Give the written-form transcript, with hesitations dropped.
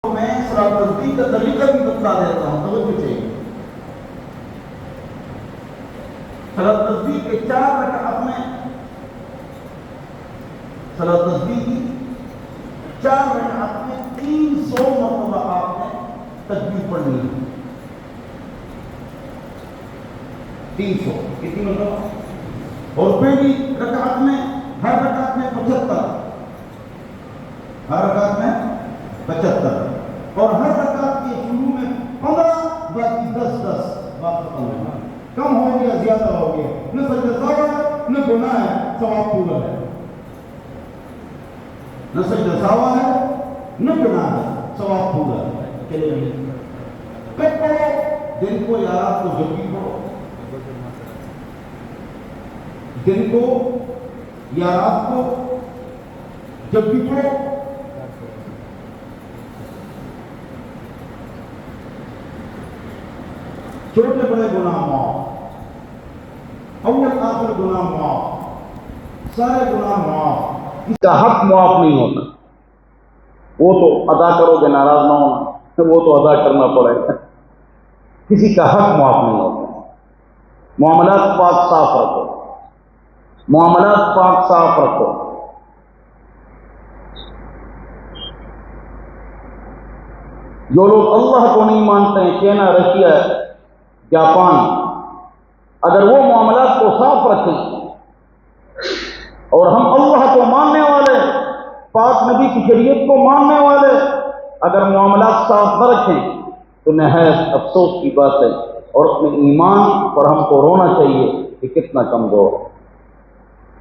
میں صلاۃ تصدیق کا طریقہ بھی بتلا دیتا ہوں، توجہ چاہیے۔ صلاۃ تصدیق کے 4 رکعت میں، صلاۃ تصدیق کی 4 رکعت میں 300 مرتبہ آپ نے تکبیر پڑھنی ہے۔ 300 کتنی مرتبہ؟ اور پہلی رکعت میں ہر رکعت میں 75، ہر رکعت میں 75، اور ہر رکعت کے شروع میں 15، باقی 10 بات ختم ہوگا۔ کم ہو گیا زیادہ ہو گیا، نہ سجدہ سہو ہے نہ گناہ ہے، ثواب پورا ہے۔ نہ سجدہ سہو ہے نہ گناہ ہے، ثواب پورا ہے۔ چلے کب پڑھو؟ دن کو یا رات کو، جب بھی پڑھو، دن کو یا رات کو جب بھی پڑھو۔ چھوٹے بڑے گناہ معاف، اول آخر گناہ معاف، سارے گناہ معاف۔ کسی کا حق معاف نہیں ہوتا، وہ تو ادا کرو گے، ناراض نہ ہونا، وہ تو ادا کرنا پڑے گا۔ کسی کا حق معاف نہیں ہوتا۔ معاملات پاک صاف رکھو، معاملات پاک صاف رکھو۔ جو لوگ اللہ کو نہیں مانتے ہیں، چائنا، رشیا، جاپان، اگر وہ معاملات کو صاف رکھیں اور ہم اللہ کو ماننے والے، پاک نبی کی شریعت کو ماننے والے اگر معاملات صاف نہ رکھیں تو نہایت افسوس کی بات ہے، اور اپنے ایمان پر ہم کو رونا چاہیے کہ کتنا کمزور ہے۔